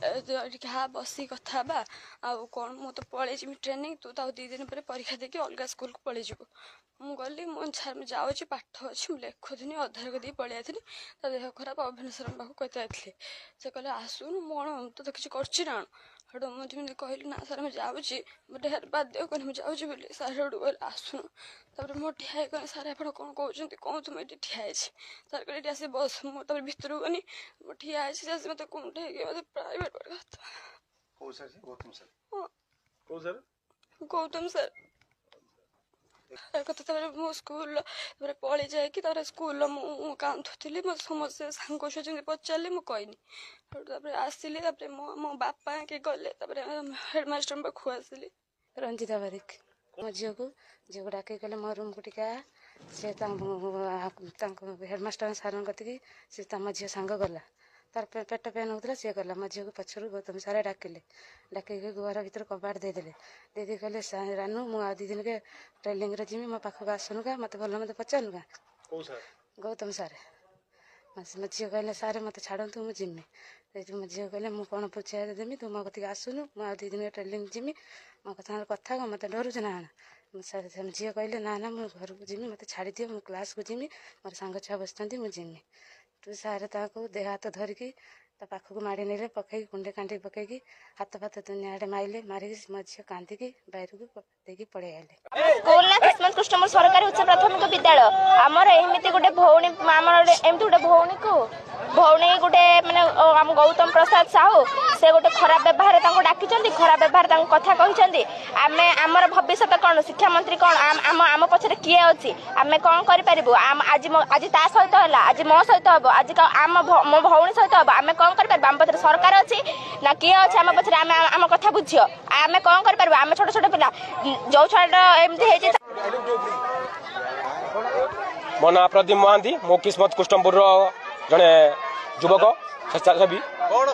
हाँ बस कथा बा आउ कौन मु तो पलि ट्रेनिंग तू तो 2 दिन पर परीक्षा देकी अलग स्कूल को पलि जीवु मु गली मो सर जाऊँगी पाठ अच्छी मुझे लिखुनी अधार कर पलि आती देह खराब अभिनय सर पाक कहते आते से कहले आसुन कौन तो किसी कर हेटू मुझे कहली ना सर मुझे जाऊँगी मत बाध्य कहने मुझे जाऊँगी बोली सर हेटू कहले आसुन तापर मो ठिया कहले सर आप कौन कहते कौन तुम ये ठिया सर कहले आस बस मुझे भितर गनी मो ठिया मत कुंठे मत प्राइवेट गौतम सर कथा मो स्कूल पलि जाए स्कूल मुझे कांदुली मो समस्त सांग छुआ पचारे मुझे कहनी आसली मो बापा के गले हेडमास्टर पाखु आसली रंजिता बारिक मो झील को झील को डाक गले मो रूम को टिका से हेडमास्टर सार कति से मो झील सांग गला तार पेट पेन होता सी गला मो झील को पछर गौतम सारे डाकिले डाक घर भर कबाड़ देदेले दीदी कहले रानू मुझे 2 दिन के ट्रेनिंग रे जिमी मो पाखक आसनु का मत भल मत पचारू का गौतम सार मो झील कहले सारे मत छाड़ू मुझे जिमी मो झील कहले मुझे कौन पूछा देमी तू मो कति आसुनु मुझे 2 दिन के ट्रेनिंग जिमी मो कथा मत डरुच ना झील कहले ना ना मुझे घर को जिमी मत छाड़ी दियो मु क्लास को जिमी मोर सांग छुआ बसती मुझे जिमी तू सारे देह हाथ धरिकी पाखक माड़ी ने पकई कुंडे कांडी पकईकी हाथ फाथ दुनिया आड़े माइले मारिक मो झील कांदिकी बाहर को देकी पड़े आले स्कूल ना किस्मत कृष्णमूल सरकारी उच्च प्राथमिक विद्यालय आमर एमती गोटे भौणी आमर एमती गोटे भौणी को भौणी गोटे माने आम गौतम प्रसाद साहू से गोटे खराब व्यवहार डाकी खराब व्यवहार कथा कहते आम आमर भविष्य कौन शिक्षा मंत्री कौन आम आम पछरे किए अच्छी आम कौन करूँ आज ता सहित है आज मो सहित हम आज आम मो भौणी सहित हम आम कौन कर आम पछरे सरकार अच्छी ना किए अच्छे आम पछरे आम कथा बुझ आम कौन कर आम छोट छोट पिला जो छुआ एमती मो ना प्रदीप महांती मो किस्मत कुष्टमपुर जड़े युवक स्वेच्छासेवी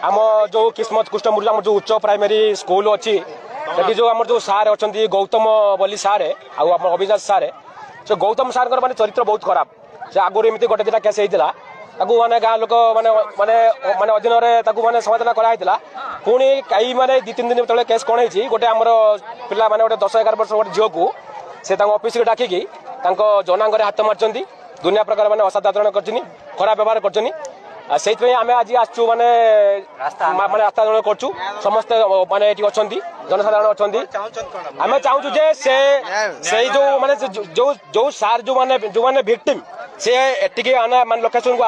आम जो किस्मत कुष्टमपुर आम जो उच्च प्राइमरी स्कूल अच्छी से जो आम जो सार अच्छा गौतम बोली सारे आम अभिजात सारे से गौतम सार माने चरित्र बहुत खराब से आगुरी एमती गोटे 2टा केस होता माने गाँ लोक माने माने माने अधीन माने समाधान कराइला पुणी कई माने 2-3 दिन तले केस कौन है गोटे आमर पिला माने गोटे 10-11 वर्ष गोटे झील को से ऑफिस डाकिकी जनांग हाथ मार्च दुनिया प्रकार माने असाधारण कर खराब व्यवहार कर आम आज आसचु माने माने रास्ता आंदोलन करचु समस्ते माने एटी अछंती जनसाधारण अछंती आम चाहूँ जे से जो माने जो सार जो माने विक्टिम से एटिके माने लोकेशन को